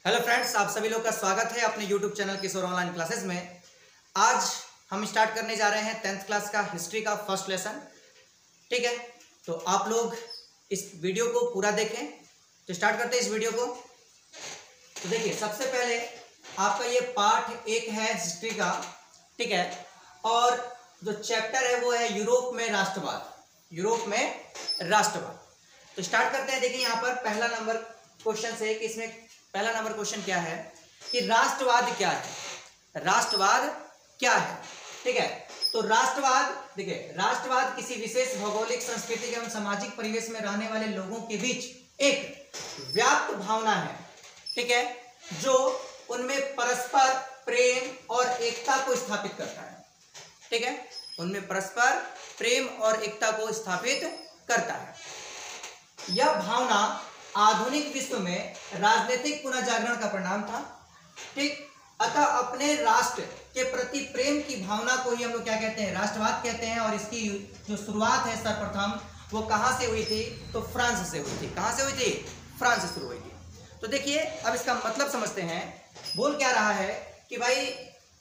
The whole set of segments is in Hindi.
हेलो फ्रेंड्स, आप सभी लोग का स्वागत है अपने यूट्यूब चैनल किशोर ऑनलाइन क्लासेस में। आज हम स्टार्ट करने जा रहे हैं 10th क्लास का हिस्ट्री का फर्स्ट लेसन। ठीक है, तो आप लोग इस वीडियो को पूरा देखें। तो स्टार्ट करते हैं इस वीडियो को। तो देखिए, सबसे पहले आपका ये पार्ट 1 है हिस्ट्री का। ठीक है, और जो चैप्टर है वो है यूरोप में राष्ट्रवाद। यूरोप में राष्ट्रवाद। तो स्टार्ट करते हैं। देखिए, यहाँ पर पहला नंबर क्वेश्चन से कि इसमें पहला नंबर क्वेश्चन क्या है कि राष्ट्रवाद क्या है। राष्ट्रवाद क्या है? ठीक है, तो राष्ट्रवाद, देखिए, राष्ट्रवाद किसी विशेष भौगोलिक, सांस्कृतिक एवं सामाजिक परिवेश में रहने वाले लोगों के बीच एक व्याप्त भावना है। ठीक है, जो उनमें परस्पर प्रेम और एकता को स्थापित करता है। ठीक है, उनमें परस्पर प्रेम और एकता को स्थापित करता है। यह भावना आधुनिक विश्व में राजनीतिक पुनर्जागरण का परिणाम था। ठीक, अतः अपने राष्ट्र के प्रति प्रेम की भावना को ही हम लोग क्या कहते हैं? राष्ट्रवाद कहते हैं। और इसकी जो शुरुआत है सर्वप्रथम वो कहाँ से हुई थी? तो फ्रांस से हुई थी। कहाँ से हुई थी? फ्रांस से शुरू हुई थी। तो देखिए, अब इसका मतलब समझते हैं। बोल क्या रहा है कि भाई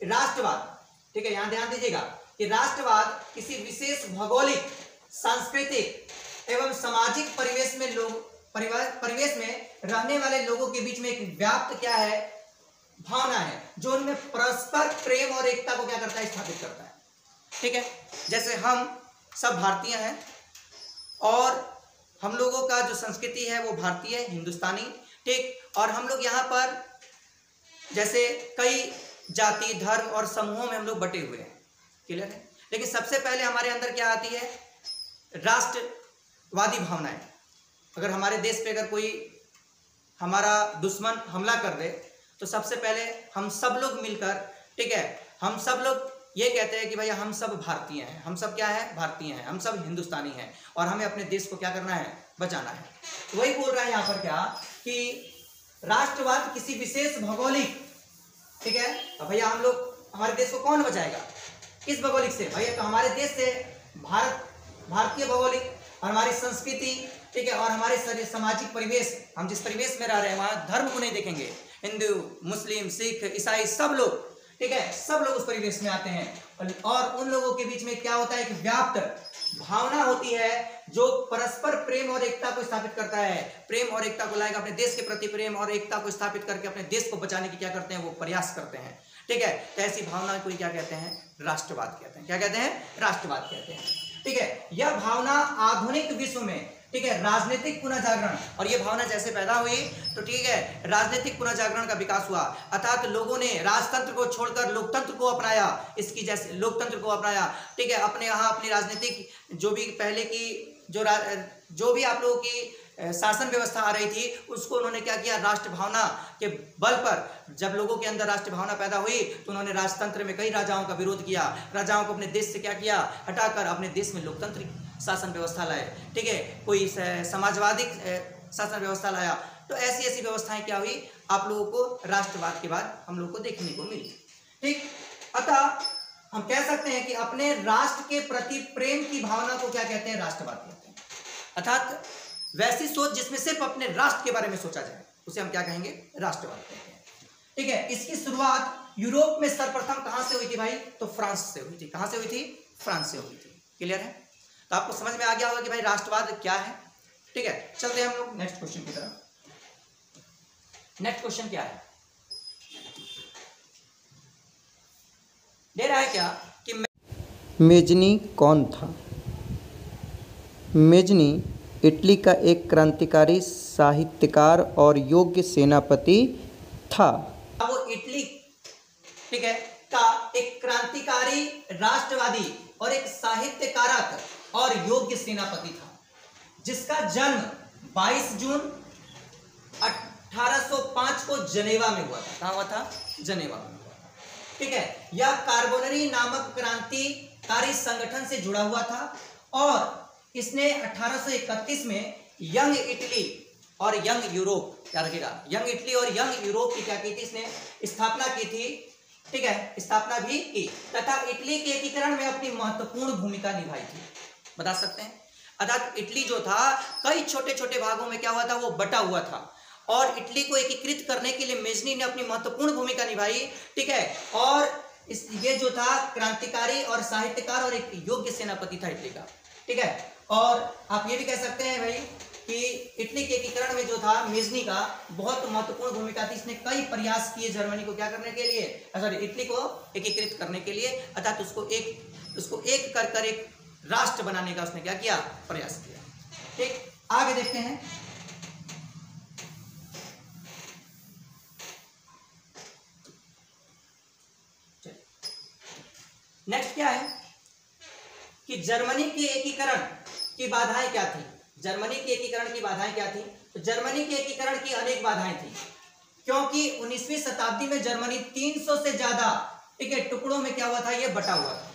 राष्ट्रवाद, ठीक है, यहाँ ध्यान दीजिएगा कि राष्ट्रवाद किसी विशेष भौगोलिक, सांस्कृतिक एवं सामाजिक परिवेश में रहने वाले लोगों के बीच में एक व्याप्त क्या है? भावना है, जो उनमें परस्पर प्रेम और एकता को क्या करता है? स्थापित करता है। ठीक है, जैसे हम सब भारतीय हैं और हम लोगों का जो संस्कृति है वो भारतीय, हिंदुस्तानी। ठीक, और हम लोग यहाँ पर जैसे कई जाति, धर्म और समूहों में हम लोग बटे हुए हैं। क्लियर है? लेकिन सबसे पहले हमारे अंदर क्या आती है? राष्ट्रवादी भावनाएं। अगर हमारे देश पे अगर कोई हमारा दुश्मन हमला कर दे तो सबसे पहले हम सब लोग मिलकर, ठीक है, हम सब लोग ये कहते हैं कि भैया हम सब भारतीय हैं। हम सब क्या है? भारतीय हैं। हम सब हिंदुस्तानी हैं और हमें अपने देश को क्या करना है? बचाना है। तो वही बोल रहा है यहाँ पर क्या कि राष्ट्रवाद किसी विशेष भौगोलिक, ठीक है, तो भैया हम लोग, हमारे देश को कौन बचाएगा? किस भौगोलिक से? भैया तो हमारे देश से भारतीय भौगोलिक और हमारी संस्कृति, ठीक है, और हमारे सामाजिक परिवेश, हम जिस परिवेश में रह रहे हैं वहाँ धर्म को नहीं देखेंगे। हिंदू, मुस्लिम, सिख, ईसाई सब लोग, ठीक है, सब लोग उस परिवेश में आते हैं। और उन लोगों के बीच में क्या होता है? एक व्याप्त भावना होती है जो परस्पर प्रेम और एकता को स्थापित करता है। प्रेम और एकता को लाएगा, अपने देश के प्रति प्रेम और एकता को स्थापित करके अपने देश को बचाने की क्या करते हैं? वो प्रयास करते हैं। ठीक है, तो ऐसी भावना को क्या कहते हैं? राष्ट्रवाद कहते हैं। क्या कहते हैं? राष्ट्रवाद कहते हैं। ठीक है, यह भावना आधुनिक विश्व में, ठीक है, राजनीतिक पुनर्जागरण, और ये भावना जैसे पैदा हुई तो ठीक है, राजनीतिक पुनर्जागरण का विकास हुआ। अर्थात लोगों ने राजतंत्र को छोड़कर लोकतंत्र को अपनाया। इसकी जैसे लोकतंत्र को अपनाया, ठीक है, अपने यहाँ अपनी राजनीतिक जो भी पहले की जो भी आप लोगों की शासन व्यवस्था आ रही थी उसको उन्होंने क्या किया? राष्ट्र भावना के बल पर जब लोगों के अंदर राष्ट्र भावना पैदा हुई तो उन्होंने राजतंत्र में कई राजाओं का विरोध किया। राजाओं को अपने देश से क्या किया? हटाकर अपने देश में लोकतंत्र शासन व्यवस्था लाए। ठीक है, कोई समाजवादी शासन व्यवस्था लाया। तो ऐसी ऐसी व्यवस्थाएं क्या हुई? आप लोगों को राष्ट्रवाद के बाद हम लोग को देखने को मिली। ठीक, अतः हम कह सकते हैं कि अपने राष्ट्र के प्रति प्रेम की भावना को क्या कहते हैं? राष्ट्रवाद कहते हैं। अर्थात वैसी सोच जिसमें सिर्फ अपने राष्ट्र के बारे में सोचा जाए उसे हम क्या कहेंगे? राष्ट्रवाद कहते हैं। ठीक है, इसकी शुरुआत यूरोप में सर्वप्रथम कहां से हुई थी भाई? तो फ्रांस से हुई थी। कहां से हुई थी? फ्रांस से हुई थी। क्लियर है? तो आपको समझ में आ गया होगा कि भाई राष्ट्रवाद क्या है। ठीक है, चलते हैं हम लोग नेक्स्ट क्वेश्चन की तरफ। नेक्स्ट क्वेश्चन क्या है? दे रहा है क्या कि मेजनी कौन था? मेजनी इटली का एक क्रांतिकारी साहित्यकार और योग्य सेनापति था। वो इटली, ठीक है, का एक क्रांतिकारी, राष्ट्रवादी और एक साहित्यकारक और योग्य सेनापति था, जिसका जन्म 22 जून 1805 को जनेवा में हुआ था। कहाँ हुआ था? जनेवा में हुआ था। ठीक है, यह कार्बोनरी नामक क्रांतिकारी संगठन से जुड़ा हुआ था और इसने 1831 में यंग इटली और यंग यूरोप, क्या रखेगा? यंग इटली और यंग यूरोप की क्या की थी? इसने स्थापना की थी। ठीक है, स्थापना भी की तथा इटली के एकीकरण में अपनी महत्वपूर्ण भूमिका निभाई थी। बता सकते हैं? अर्थात इटली जो था कई छोटे छोटे भागों में क्या हुआ था? वो बटा हुआ था और इटली को एकीकृत करने के लिए मेजनी ने अपनी महत्वपूर्ण भूमिका निभाई। ठीक है, और ये जो था क्रांतिकारी और साहित्यकार और एक योग्य सेनापति था इटली का। ठीक है, और आप ये भी कह सकते हैं भाई कि इटली के एकीकरण में जो था मेजनी का बहुत महत्वपूर्ण भूमिका थी। इसने कई प्रयास किए जर्मनी को क्या करने के लिए, सॉरी इटली को एकीकृत करने के लिए, अर्थात उसको एक कर एक राष्ट्र बनाने का उसने क्या किया, प्रयास किया। ठीक, आगे देखते हैं। नेक्स्ट क्या है कि जर्मनी के एकीकरण की बाधाएं क्या थी। जर्मनी के एकीकरण की बाधाएं क्या थी? तो जर्मनी के एकीकरण की अनेक बाधाएं थी, क्योंकि 19वीं शताब्दी में जर्मनी 300 से ज्यादा, ठीक है, टुकड़ों में क्या हुआ था, ये बटा हुआ था।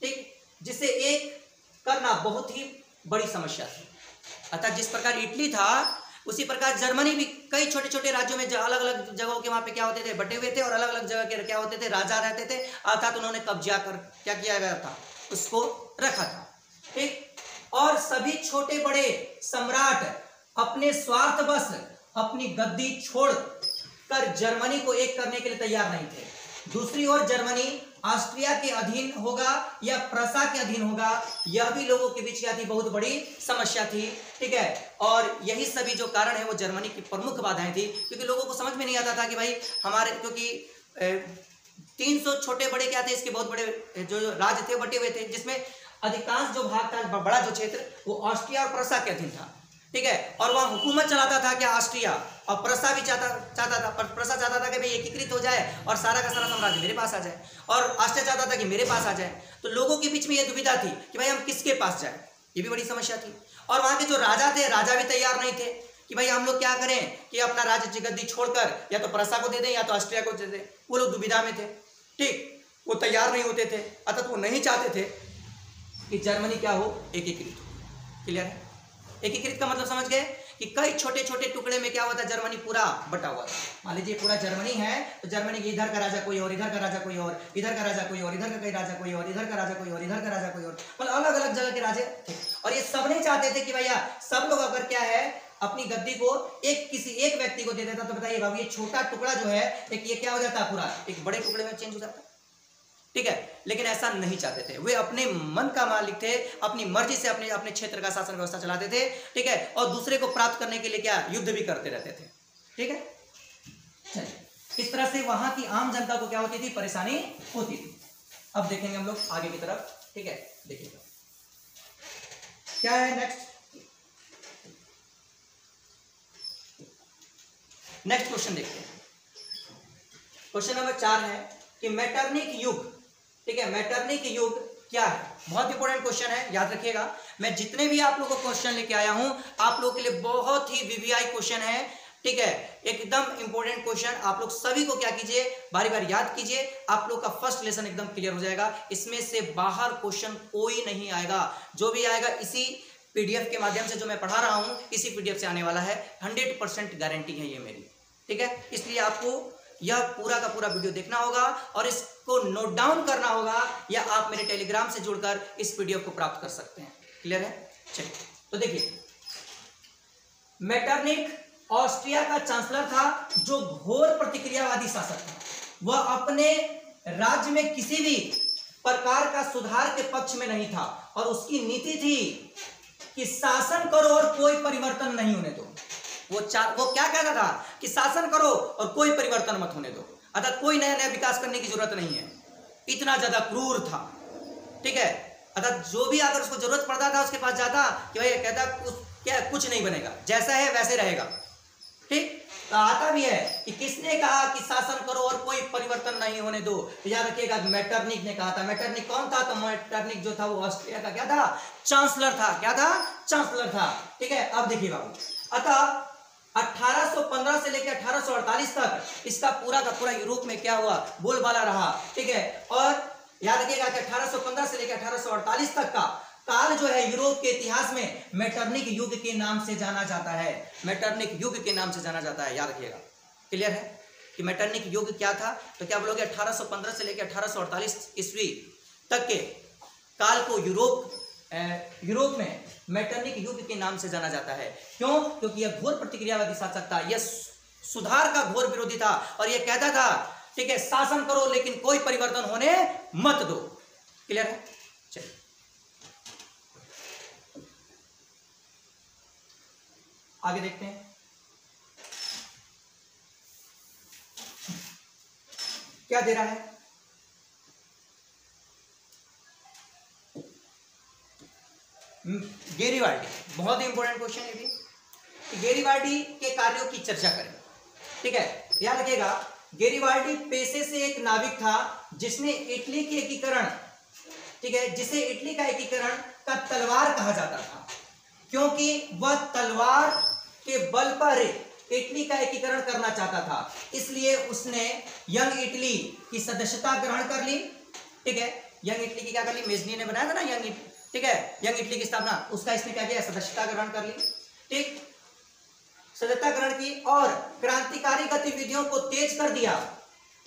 ठीक, जिसे एक करना बहुत ही बड़ी समस्या थी। अर्थात जिस प्रकार इटली था उसी प्रकार जर्मनी भी कई छोटे छोटे राज्यों में अलग अलग जगहों के वहां पे क्या होते थे, बटे हुए थे, और अलग अलग जगह के क्या होते थे, राजा रहते थे। अर्थात उन्होंने कब्जा कर क्या किया गया था, उसको रखा था। ठीक, और सभी छोटे बड़े सम्राट अपने स्वार्थवश अपनी गद्दी छोड़ कर जर्मनी को एक करने के लिए तैयार नहीं थे। दूसरी ओर जर्मनी ऑस्ट्रिया के अधीन होगा या प्रसा के अधीन होगा, यह भी लोगों के बीच क्या थी, बहुत बड़ी समस्या थी। ठीक है, और यही सभी जो कारण है वो जर्मनी की प्रमुख बाधाएं थी, क्योंकि लोगों को समझ में नहीं आता था कि भाई हमारे, क्योंकि 300 छोटे बड़े क्या थे, इसके बहुत बड़े जो राज्य थे बटे हुए थे, जिसमें अधिकांश जो भाग था, बड़ा जो क्षेत्र, वो ऑस्ट्रिया और प्रसा के अधीन था। ठीक है, और वहां हुकूमत चलाता था क्या, ऑस्ट्रिया, और प्रसा भी चाहता था, पर प्रसा चाहता था कि भाई एकीकृत हो जाए और सारा का सारा साम्राज्य मेरे पास आ जाए, और ऑस्ट्रिया चाहता था कि मेरे पास आ जाए। तो लोगों के बीच में यह दुविधा थी कि भाई हम किसके पास जाए, ये भी बड़ी समस्या थी। और वहां के जो राजा थे, राजा भी तैयार नहीं थे कि भाई हम लोग क्या करें कि अपना राज्य गद्दी छोड़कर या तो प्रसा को दे दें या तो ऑस्ट्रिया को दे दें। वो लोग दुविधा में थे। ठीक, वो तैयार नहीं होते थे, अर्थात वो नहीं चाहते थे कि जर्मनी क्या हो, एकीकृत हो। क्लियर है? एकीकृत का मतलब समझ गए कि कई छोटे छोटे टुकड़े में क्या हुआ था, जर्मनी पूरा बटा हुआ था। मान लीजिए पूरा जर्मनी है, तो जर्मनी के इधर का राजा कोई और, इधर का राजा कोई और, इधर का राजा कोई और, इधर का राजा कोई और, इधर का राजा कोई और, इधर का राजा कोई और, मतलब अलग अलग जगह के राजे थे। और ये सब नहीं चाहते थे कि भैया सब लोग अगर क्या है अपनी गद्दी को किसी एक व्यक्ति को दे देता, तो बताइए बाबू ये छोटा टुकड़ा जो है एक ये क्या हो जाता, पूरा एक बड़े टुकड़े में चेंज हो जाता। ठीक है, लेकिन ऐसा नहीं चाहते थे, वे अपने मन का मालिक थे, अपनी मर्जी से अपने अपने क्षेत्र का शासन व्यवस्था चलाते थे। ठीक है, और दूसरे को प्राप्त करने के लिए क्या, युद्ध भी करते रहते थे। ठीक है, चलिए, इस तरह से वहां की आम जनता को क्या होती थी, परेशानी होती थी। अब देखेंगे हम लोग आगे की तरफ। ठीक है, देखिएगा क्या है नेक्स्ट क्वेश्चन देखते हैं। क्वेश्चन नंबर 4 है कि मेटरनिक युग। ठीक है, मेटरनिक युग क्या है, बहुत इंपॉर्टेंट क्वेश्चन है, याद रखिएगा। मैं जितने भी आप लोगों को क्वेश्चन लेके आया हूं, आप लोगों के लिए बहुत ही वीवीआई क्वेश्चन है। ठीक है, एकदम इंपॉर्टेंट क्वेश्चन। आप लोग सभी को क्या कीजिए, बारी बारी याद कीजिए, आप लोग का फर्स्ट लेसन एकदम क्लियर हो जाएगा। इसमें से बाहर क्वेश्चन कोई नहीं आएगा, जो भी आएगा इसी पीडीएफ के माध्यम से जो मैं पढ़ा रहा हूं, इसी पीडीएफ से आने वाला है। 100% गारंटी है ये मेरी। ठीक है, इसलिए आपको यह पूरा का पूरा वीडियो देखना होगा और इसको नोट डाउन करना होगा, या आप मेरे टेलीग्राम से जुड़कर इस पीडीएफ को प्राप्त कर सकते हैं। क्लियर है? चलिए, तो देखिए, मेटरनिक ऑस्ट्रिया का चांसलर था, जो घोर प्रतिक्रियावादी शासक था। वह अपने राज्य में किसी भी प्रकार का सुधार के पक्ष में नहीं था, और उसकी नीति थी कि शासन करो और कोई परिवर्तन नहीं होने दो। वो क्या कहता था कि शासन करो और कोई परिवर्तन मत होने दो, अर्थात कोई नया नया विकास करने की जरूरत नहीं है। इतना ज्यादा क्रूर था। ठीक है, अर्थात जो भी अगर उसको जरूरत पड़ता था उसके पास जाता कि भाई कहता क्या कुछ नहीं बनेगा, जैसा है वैसे रहेगा। ठीक, तो आता भी है कि किसने कहा कि शासन करो और कोई परिवर्तन नहीं होने दो, तो याद रखिएगा मेटरनिक ने कहा था। मेटरनिक कौन था? तो मेटरनिक जो था वो ऑस्ट्रिया का क्या था, चांसलर था। क्या था? चांसलर था। ठीक है, अब देखिए बाबू, अतः 1815 से लेकर 1848 तक इसका पूरा का पूरा यूरोप में क्या हुआ, बोलबाला रहा। ठीक है, और याद रखिएगा कि 1815 से लेकर 1848 तक का काल जो है यूरोप के इतिहास में मेटरनिक युग के नाम से जाना जाता है। मेटरनिक युग के नाम से जाना जाता है, याद रखिएगा। क्लियर है कि मेटरनिक युग क्या था? तो क्या बोलोगे, 1815 से लेकर 1848 ईस्वी तक के काल को यूरोप में मेटरनिक युग के नाम से जाना जाता है। क्यों? क्योंकि यह घोर प्रतिक्रियावादी शासक था। यह सुधार का घोर विरोधी था और ये कहता था, ठीक है, शासन करो लेकिन कोई परिवर्तन होने मत दो। क्लियर है? चलिए आगे देखते हैं। क्या दे रहा है? गेरिबाल्डी, बहुत ही इंपॉर्टेंट क्वेश्चन है भी। गेरिबाल्डी के कार्यों की चर्चा करें, ठीक है। याद रखिएगा, गेरिबाल्डी पेशे से एक नाविक था जिसने इटली के एकीकरण, ठीक है, जिसे इटली का एकीकरण का तलवार कहा जाता था, क्योंकि वह तलवार के बल पर इटली का एकीकरण करना चाहता था। इसलिए उसने यंग इटली की सदस्यता ग्रहण कर ली, ठीक है। यंग इटली की क्या कर ली? मेजनी ने बनाया था ना यंग इटली, ठीक है, यंग इटली की स्थापना, उसका इसने क्या किया? सदस्यता ग्रहण कर ली, ठीक, सदस्यता ग्रहण की और क्रांतिकारी गतिविधियों को तेज कर दिया,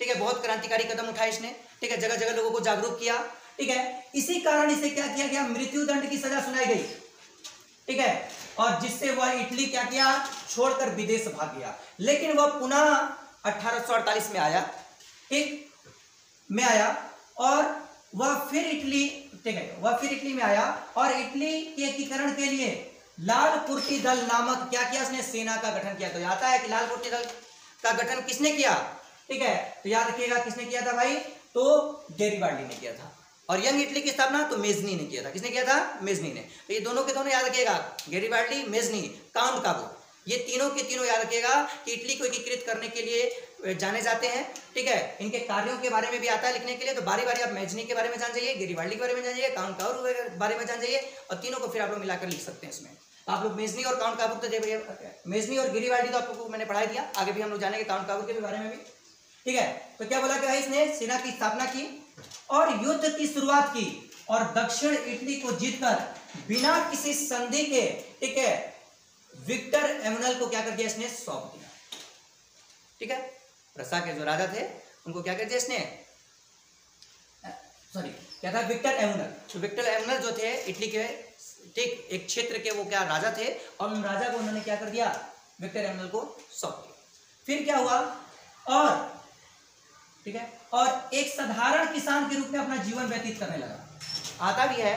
ठीक है। बहुत क्रांतिकारी कदम उठाए इसने, ठीक है, जगह जगह लोगों को जागरूक किया, ठीक है। इसी कारण इसे क्या किया गया? मृत्युदंड की सजा सुनाई गई, ठीक है, और जिससे वह इटली क्या किया? छोड़कर विदेश भाग गया। लेकिन वह पुनः 1848 में आया, ठीक, में आया और वह फिर इटली, ठीक है, वह फिर इटली में आया और इटली के एकीकरण के लिए लाल कुर्ती दल नामक क्या किया? उसने सेना का गठन किया। तो आता है कि लाल कुर्ती दल का गठन किसने किया? ठीक है, तो याद रखिएगा किसने किया था भाई? तो गेरिबाल्डी ने किया था। और यंग इटली की स्थापना तो मेजनी ने किया था। किसने किया था? मेजनी ने। तो ये दोनों के दोनों याद रखिएगा, गेरिबाल्डी, मेजनी, काउंट काबू, ये तीनों के तीनों याद रखिएगा कि इटली को एकीकृत करने के लिए जाने जाते हैं, ठीक है। इनके कार्यों के बारे में भी आता है लिखने के लिए, तो बारी बारी आप मेजनी के बारे में जान जाइए, गेरिबाल्डी के बारे में जान जाइए, काउंट काबू के बारे में जान जाइए, और तीनों को फिर आप लोग मिलाकर लिख सकते हैं इसमें। आप लोग मेजनी और काउंट काबू तो मेजनी और गेरिबाल्डी तो आपको मैंने पढ़ा दिया, आगे भी हम लोग जानेंगे काउंट काबू के बारे में भी, ठीक है। तो क्या बोला कि भाई इसने सेना की स्थापना की और युद्ध की शुरुआत की और दक्षिण इटली को जीतकर बिना किसी संधि के, ठीक है, विक्टर एमुनल को क्या कर दिया? इसने सौंप दिया, ठीक है। प्रसा के जो राजा थे उनको क्या कर दिया इसने? सॉरी, क्या था? विक्टर एमुनल। तो विक्टर एमुनल जो थे इटली के, ठीक, एक क्षेत्र के वो क्या राजा थे, और उन राजा को उन्होंने क्या कर दिया? विक्टर एमुनल को सौंप दिया। फिर क्या हुआ? और ठीक है, और एक साधारण किसान के रूप में अपना जीवन व्यतीत करने लगा। आता भी है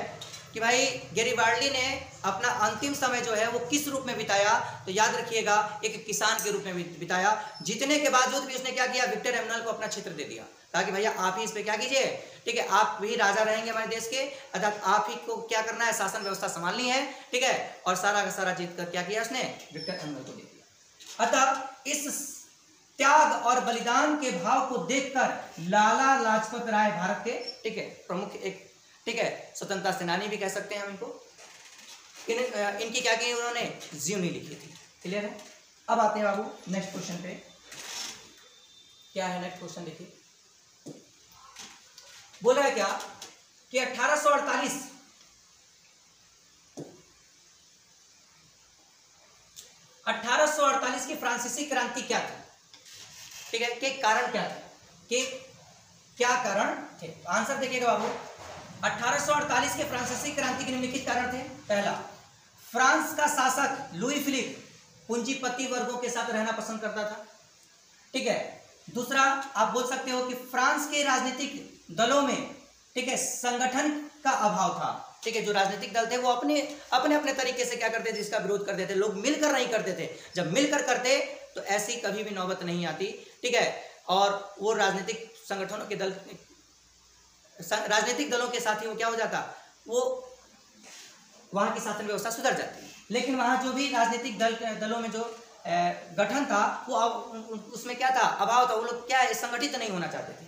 कि भाई गेरिबाल्डी ने अपना अंतिम समय जो है वो किस रूप में बिताया? तो याद रखिएगा, एक किसान के रूप में बिताया। जीतने के बावजूद भी उसने क्या किया? विक्टर एमुनल को अपना क्षेत्र दे दिया, ताकि भैया आप ही इस पे क्या कीजिए, ठीक है, आप भी राजा रहेंगे हमारे देश के, अर्थात आप ही को क्या करना है? शासन व्यवस्था संभालनी है, ठीक है। और सारा का सारा जीत कर क्या किया उसने? विक्टर एमुनल को दे दिया। अतः इस त्याग और बलिदान के भाव को देखकर लाला लाजपत राय भारत के, ठीक है, प्रमुख एक, ठीक है, स्वतंत्रता सेनानी भी कह सकते हैं हम इनको। इनकी क्या की उन्होंने? जीवनी लिखी थी। क्लियर है? अब आते हैं बाबू नेक्स्ट क्वेश्चन पे। क्या है नेक्स्ट क्वेश्चन? देखिए, बोल रहा है क्या कि 1848 की फ्रांसीसी क्रांति क्या थी? ठीक है, के कारण क्या थे? के क्या कारण थे? आंसर देखिएगा बाबू, 1848 के फ्रांसीसी क्रांति के निम्नलिखित कारण थे। पहला, फ्रांस का शासक लुई फिलिप पूंजीपति वर्गों के साथ रहना पसंद करता था, ठीक है। दूसरा, आप बोल सकते हो कि फ्रांस के राजनीतिक दलों में, ठीक है, संगठन का अभाव था, ठीक है। जो राजनीतिक दल थे वो अपने अपने तरीके से क्या करते थे? इसका विरोध करते थे। लोग मिलकर नहीं करते थे। जब मिलकर करते तो ऐसी कभी भी नौबत नहीं आती, ठीक है। और वो राजनीतिक संगठनों के दल, राजनीतिक दलों के साथ ही वो क्या हो जाता? वो वहां की शासन व्यवस्था सुधर जाती। लेकिन वहां जो भी राजनीतिक दलों में जो गठन था वो उसमें क्या था? अभाव था। वो लोग क्या है? संगठित नहीं होना चाहते थे।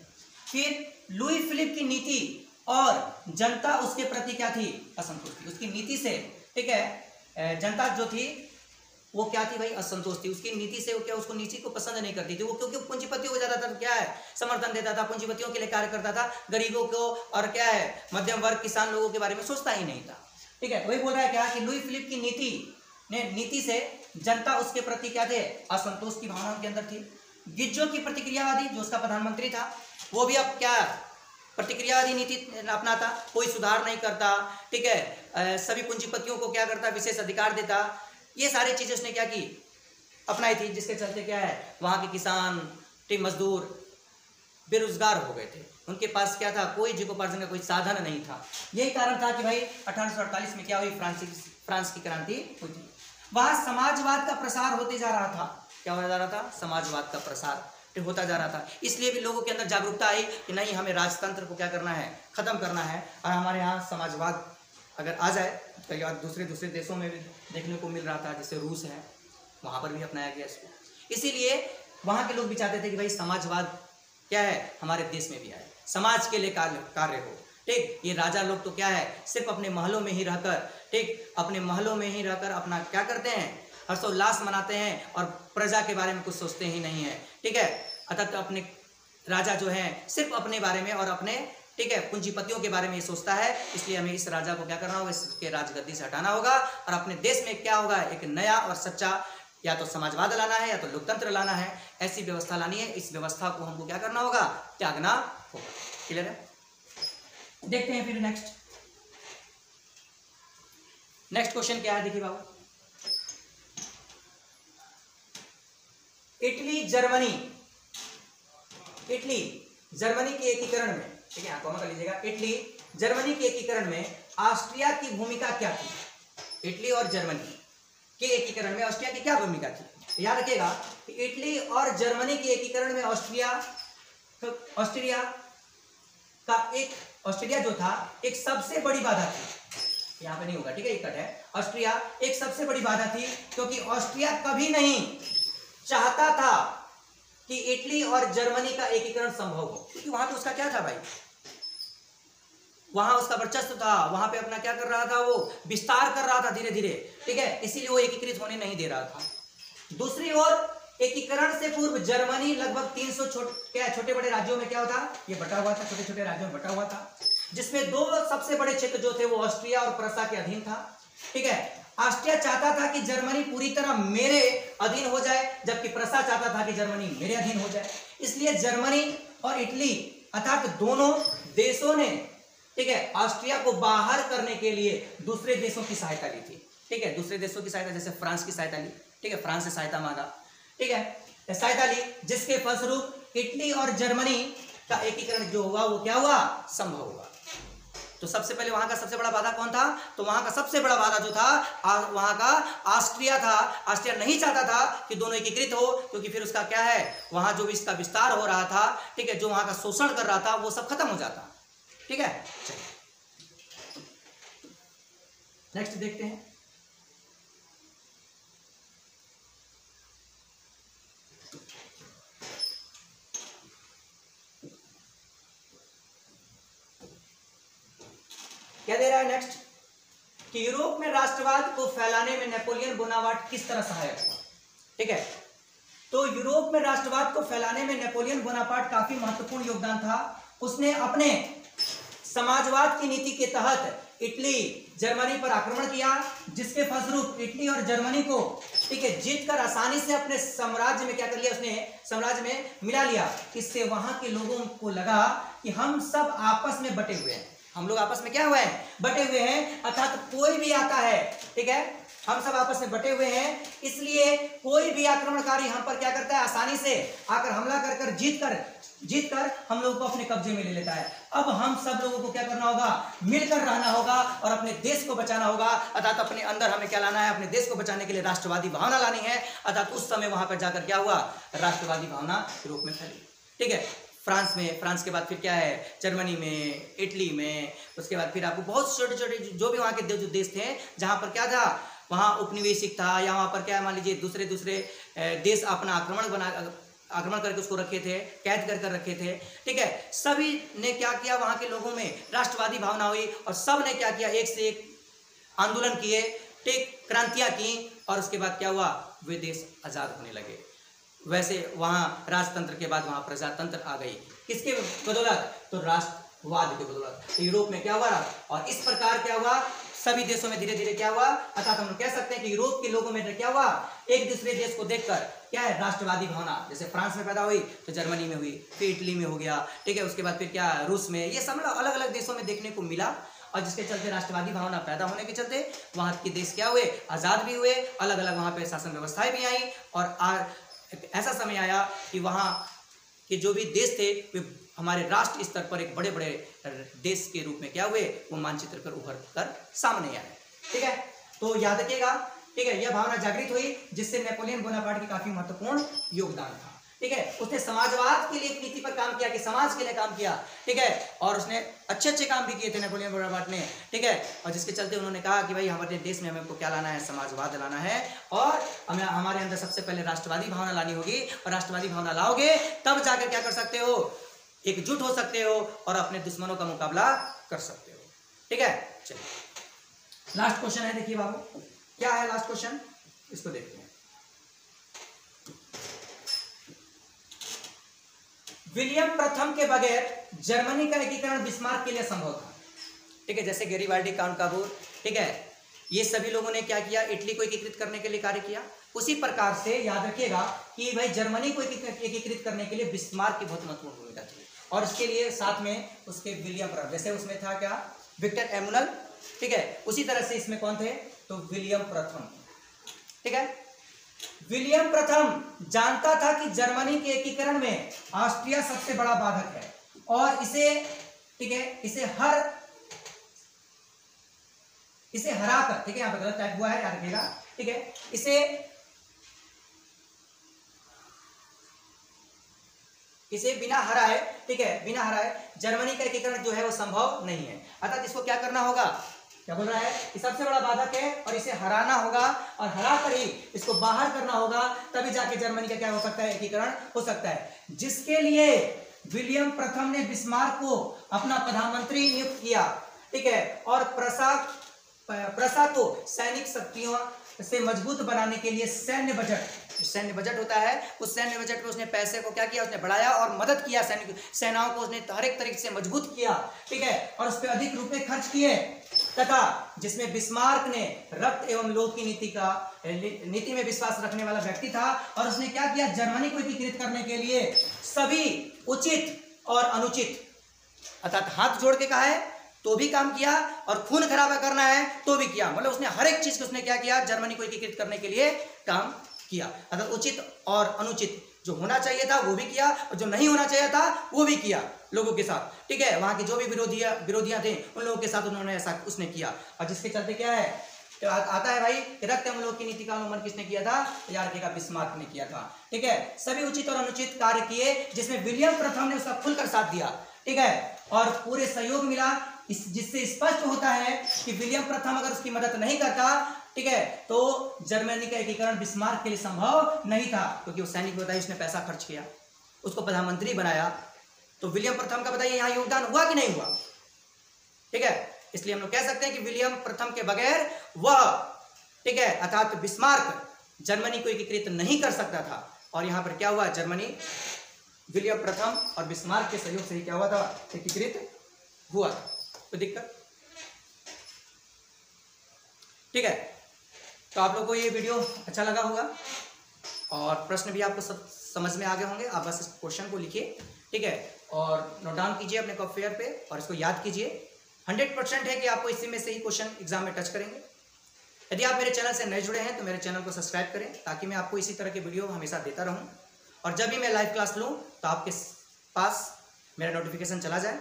फिर लुई फिलिप की नीति और जनता उसके प्रति क्या थी? असंतुष्ट थी उसकी नीति से, ठीक है। जनता जो थी वो क्या थी भाई? असंतोष थी उसकी नीति से। वो क्या, उसको नीति को पसंद नहीं करती थी वो, क्योंकि पूंजीपतियों को ज्यादातर क्या है? समर्थन देता था, पूंजीपतियों के लिए कार्य करता था, गरीबों को और क्या है, मध्यम वर्ग किसान लोगों के बारे में सोचता ही नहीं था, ठीक है। वही बोल रहा है क्या कि लुई फिलिप की नीति से जनता उसके प्रति क्या थे? असंतोष की भावना उनके अंदर थी। गिज्जो की प्रतिक्रियावादी, जो उसका प्रधानमंत्री था, वो भी अब क्या प्रतिक्रियावादी नीति अपनाता, कोई सुधार नहीं करता, ठीक है। सभी पूंजीपतियों को क्या करता? विशेष अधिकार देता। ये सारी चीजें उसने क्या की? अपनाई थी, जिसके चलते क्या है वहाँ के किसान, टी मजदूर बेरोजगार हो गए थे। उनके पास क्या था, कोई जीविकोपार्जन का कोई साधन नहीं था। यही कारण था कि भाई 1848 में क्या हुई, फ्रांस की क्रांति हुई थी। वहाँ समाजवाद का प्रसार होते जा रहा था। क्या होता जा रहा था, समाजवाद का प्रसार होता जा रहा था। इसलिए भी लोगों के अंदर जागरूकता आई कि नहीं, हमें राजतंत्र को क्या करना है, खत्म करना है। और हमारे यहाँ समाजवाद अगर आ जाए, कई बार दूसरे देशों में भी देखने को मिल रहा था, जैसे रूस है, वहाँ पर भी अपनाया गया इसको। इसीलिए वहाँ के लोग भी चाहते थे कि भाई समाजवाद क्या है, हमारे देश में भी आए, समाज के लिए कार्य हो। ठीक, ये राजा लोग तो क्या है, सिर्फ अपने महलों में ही रहकर, ठीक, अपने महलों में ही रहकर अपना क्या करते हैं, हर्षोल्लास मनाते हैं और प्रजा के बारे में कुछ सोचते ही नहीं है। ठीक है, अतः तो अपने राजा जो है सिर्फ अपने बारे में और अपने, ठीक है, पूंजीपतियों के बारे में ये सोचता है। इसलिए हमें इस राजा को क्या करना होगा, इसके राजगद्दी से हटाना होगा और अपने देश में क्या होगा, एक नया और सच्चा या तो समाजवाद लाना है या तो लोकतंत्र लाना है, ऐसी व्यवस्था लानी है। इस व्यवस्था को हमको क्या करना होगा, त्यागना होगा। क्लियर है? देखते हैं फिर नेक्स्ट क्वेश्चन क्या है, देखिए बाबू। इटली जर्मनी के एकीकरण में, ठीक है, कॉमा कर लीजिएगा, इटली जर्मनी के एकीकरण में ऑस्ट्रिया की भूमिका क्या थी? इटली और जर्मनी के एकीकरण में ऑस्ट्रिया की क्या भूमिका थी? याद रखिएगा कि इटली और जर्मनी के एकीकरण में ऑस्ट्रिया जो था एक सबसे बड़ी बाधा थी। यहाँ पे नहीं होगा, ठीक है, इकट्ठ है। ऑस्ट्रिया एक सबसे बड़ी बाधा थी, क्योंकि ऑस्ट्रिया कभी नहीं चाहता था कि इटली और जर्मनी का एकीकरण संभव हो, क्योंकि वहां पे उसका क्या था भाई, वहां उसका वर्चस्व था, वहां पे अपना क्या कर रहा था, वो विस्तार कर रहा था धीरे धीरे। ठीक है, इसीलिए वो एकीकृत होने नहीं दे रहा था। दूसरी ओर एकीकरण से पूर्व जर्मनी लगभग 300 छोटे बड़े राज्यों में क्या होता, ये बटा हुआ था, छोटे छोटे राज्यों में बटा हुआ था, जिसमें दो सबसे बड़े क्षेत्र जो थे वो ऑस्ट्रिया और प्रसा के अधीन था। ठीक है, ऑस्ट्रिया चाहता था कि जर्मनी पूरी तरह मेरे अधीन हो जाए, जबकि प्रसा चाहता था कि जर्मनी मेरे अधीन हो जाए। इसलिए जर्मनी और इटली अर्थात दोनों देशों ने, ठीक है, ऑस्ट्रिया को बाहर करने के लिए दूसरे देशों की सहायता ली थी। ठीक है, दूसरे देशों की सहायता, जैसे फ्रांस की सहायता ली। ठीक है, फ्रांस से सहायता मांगा, ठीक है, सहायता ली, जिसके फलस्वरूप इटली और जर्मनी का एकीकरण जो हुआ वो क्या हुआ, संभव हुआ। तो सबसे पहले वहां का सबसे बड़ा बाधा कौन था, तो वहां का सबसे बड़ा बाधा जो था वहां का ऑस्ट्रिया था। ऑस्ट्रिया नहीं चाहता था कि दोनों एकीकृत हो, क्योंकि फिर उसका क्या है, वहां जो भी इसका विस्तार हो रहा था, ठीक है, जो वहां का शोषण कर रहा था वो सब खत्म हो जाता। ठीक है, चलिए नेक्स्ट देखते हैं। क्या दे रहा है नेक्स्ट, कि यूरोप में राष्ट्रवाद को फैलाने में नेपोलियन बोनापार्ट किस तरह सहायक हुआ। ठीक है, तो यूरोप में राष्ट्रवाद को फैलाने में नेपोलियन बोनापार्ट काफी महत्वपूर्ण योगदान था। उसने अपने समाजवाद की नीति के तहत इटली जर्मनी पर आक्रमण किया, जिसके फलस्वरूप इटली और जर्मनी को, ठीक है, जीतकर आसानी से अपने साम्राज्य में क्या कर लिया, उसने साम्राज्य में मिला लिया। इससे वहां के लोगों को लगा कि हम सब आपस में बटे हुए हैं, हम लोग आपस में क्या हुए हैं, बटे हुए हैं, अर्थात कोई भी आता है, ठीक है, हम सब आपस में बटे हुए हैं, इसलिए कोई भी आक्रमणकारी हम पर क्या करता है, आसानी से आकर हमला कर जीत कर हम लोगों को अपने कब्जे में ले लेता है। अब हम सब लोगों को क्या करना होगा, मिलकर रहना होगा और अपने देश को बचाना होगा। अर्थात अपने अंदर हमें क्या लाना है, अपने देश को बचाने के लिए राष्ट्रवादी भावना लानी है। अर्थात उस समय वहां पर जाकर क्या हुआ, राष्ट्रवादी भावना यूरोप में फैली। ठीक है, फ्रांस के बाद फिर क्या है, जर्मनी में, इटली में, उसके बाद फिर आपको बहुत छोटे छोटे जो भी वहाँ के जो देश थे, जहाँ पर क्या था, वहाँ उपनिवेशिक था, या वहाँ पर क्या मान लीजिए दूसरे देश अपना आक्रमण करके उसको रखे थे, कैद कर रखे थे। ठीक है, सभी ने क्या किया, वहाँ के लोगों में राष्ट्रवादी भावना हुई और सब ने क्या किया, एक से एक आंदोलन किए, ठीक, क्रांतियाँ की, और उसके बाद क्या हुआ, वे देश आज़ाद होने लगे। वैसे वहाँ राजतंत्र के बाद वहाँ प्रजातंत्र आ गई, किसके बदौलत, तो राष्ट्रवाद के बदौलत। यूरोप में क्या हुआ, और इस प्रकार क्या हुआ, सभी देशों में धीरे धीरे क्या हुआ, अर्थात हम कह सकते हैं कि यूरोप के लोगों में क्या हुआ, एक दूसरे देश को देखकर क्या है, राष्ट्रवादी भावना, जैसे फ्रांस में पैदा हुई तो जर्मनी में हुई, फिर इटली में हो गया, ठीक है, उसके बाद फिर क्या रूस में, ये सब अलग अलग देशों में देखने को मिला। और जिसके चलते राष्ट्रवादी भावना पैदा होने के चलते वहाँ के देश क्या हुए, आज़ाद भी हुए, अलग अलग वहाँ पे शासन व्यवस्थाएं भी आई और ऐसा समय आया कि वहाँ के जो भी देश थे वे हमारे राष्ट्र स्तर पर एक बड़े बड़े देश के रूप में क्या हुए, वो मानचित्र पर उभर कर सामने आए। ठीक है, तो याद रखिएगा। ठीक है, यह भावना जागृत हुई जिससे नेपोलियन बोनापार्ट की काफी महत्वपूर्ण योगदान था। ठीक है, उसने समाजवाद के लिए एक नीति पर काम किया कि समाज के लिए काम किया। ठीक है, और उसने अच्छे अच्छे काम भी किए थे नेपोलियन बोनापार्ट ने। ठीक है, और जिसके चलते उन्होंने कहा कि भाई हमारे देश में हमको क्या लाना है, समाजवाद लाना है और हमें हमारे अंदर सबसे पहले राष्ट्रवादी भावना लानी होगी और राष्ट्रवादी भावना लाओगे तब जाकर क्या कर सकते हो, एकजुट हो सकते हो और अपने दुश्मनों का मुकाबला कर सकते हो। ठीक है, चलिए लास्ट क्वेश्चन है, देखिए बाबू क्या है लास्ट क्वेश्चन, इसको देखते हैं। विलियम प्रथम के बगैर जर्मनी का एकीकरण बिस्मार्क के लिए संभव था। ठीक है, जैसे गैरीबाल्डी, काउंट काबूर, ठीक है, ये सभी लोगों ने क्या किया, इटली को एकीकृत करने के लिए कार्य किया। उसी प्रकार से याद रखिएगा कि भाई जर्मनी को एकीकृत करने के लिए बिस्मार्क की बहुत महत्वपूर्ण भूमिका थी और इसके लिए साथ में उसके विलियम प्रथम, जैसे उसमें था क्या, विक्टर एमुनल। ठीक है, उसी तरह से इसमें कौन थे, तो विलियम प्रथम। ठीक है, विलियम प्रथम जानता था कि जर्मनी के एकीकरण में ऑस्ट्रिया सबसे बड़ा बाधक है और इसे, ठीक है, इसे हराकर, ठीक है, यहां पर गलत टाइप हुआ है, याद रखिएगा। ठीक है, इसे बिना हराए, ठीक है, बिना हराए जर्मनी का एकीकरण जो है वो संभव नहीं है। अर्थात इसको क्या करना होगा, क्या बोल रहा है कि सबसे बड़ा बाधक है और इसे हराना होगा और हरा कर ही इसको बाहर करना होगा, तभी जाके जर्मनी का क्या हो सकता है, एकीकरण हो सकता है। जिसके लिए विलियम प्रथम ने बिस्मार्क को अपना प्रधानमंत्री नियुक्त किया। ठीक है, और प्रसा को सैनिक शक्तियों से मजबूत बनाने के लिए सैन्य बजट होता है, उस सैन्य बजट में उसने पैसे को क्या किया, उसने बढ़ाया और मदद किया, सेनाओं को उसने हर एक तरीके से मजबूत किया। ठीक है, और उस पर अधिक रुपए खर्च किए तथा जिसमें बिस्मार्क ने रक्त एवं लोह की नीति में विश्वास रखने वाला व्यक्ति था और उसने क्या किया, जर्मनी को एकीकृत करने के लिए सभी उचित और अनुचित, अर्थात हाथ जोड़ के कहा है तो भी काम किया और खून खराबा करना है तो भी किया। मतलब उसने हर एक चीज को उसने क्या किया, जर्मनी को एकीकृत करने के लिए काम किया। अर्थात उचित और अनुचित जो होना चाहिए था वो भी किया और जो नहीं होना चाहिए था वो भी किया लोगों के साथ। ठीक है, वहां के जो भी विरोधियां थे उन लोगों के साथ उन्होंने ऐसा उसने किया और जिसके चलते क्या है, तो आता है भाई रक्त एवं लोह की नीति का अवलंबन किसने किया था, याद रखिएगा बिस्मार्क ने किया था। ठीक है, सभी उचित और अनुचित कार्य किए जिसमें विलियम प्रथम ने उसका खुलकर साथ दिया। ठीक है, और पूरे सहयोग मिला, जिससे स्पष्ट होता है कि विलियम प्रथम अगर उसकी मदद नहीं करता, ठीक है, तो जर्मनी का एकीकरण बिस्मार्क के लिए संभव नहीं था, क्योंकि वो सैनिक बताइए उसने पैसा खर्च किया, उसको प्रधानमंत्री बनाया। तो विलियम प्रथम का बताइए यहाँ योगदान हुआ कि नहीं हुआ। ठीक है, इसलिए हम लोग कह सकते हैं कि विलियम प्रथम के बगैर वह, ठीक है, अर्थात बिस्मार्क जर्मनी को एकीकृत नहीं कर सकता था। और यहाँ पर क्या हुआ, जर्मनी विलियम प्रथम और बिस्मार्क के सहयोग से ही क्या हुआ था, एकीकृत हुआ था। तो दिक्कत, ठीक है, तो आप लोगों को ये वीडियो अच्छा लगा होगा और प्रश्न भी आपको सब समझ में आ गए होंगे। आप बस इस क्वेश्चन को लिखिए, ठीक है, और नोट डाउन कीजिए अपने कॉपी पेपर पे और इसको याद कीजिए। 100% है कि आपको इसी में से ही क्वेश्चन एग्जाम में टच करेंगे। यदि आप मेरे चैनल से नए जुड़े हैं तो मेरे चैनल को सब्सक्राइब करें ताकि मैं आपको इसी तरह के वीडियो हमेशा देता रहूं और जब भी मैं लाइव क्लास लूं तो आपके पास मेरा नोटिफिकेशन चला जाए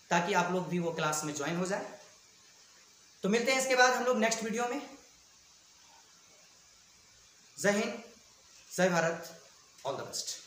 ताकि आप लोग भी वो क्लास में ज्वाइन हो जाए। तो मिलते हैं इसके बाद हम लोग नेक्स्ट वीडियो में। जय हिंद, जय भारत, ऑल द बेस्ट।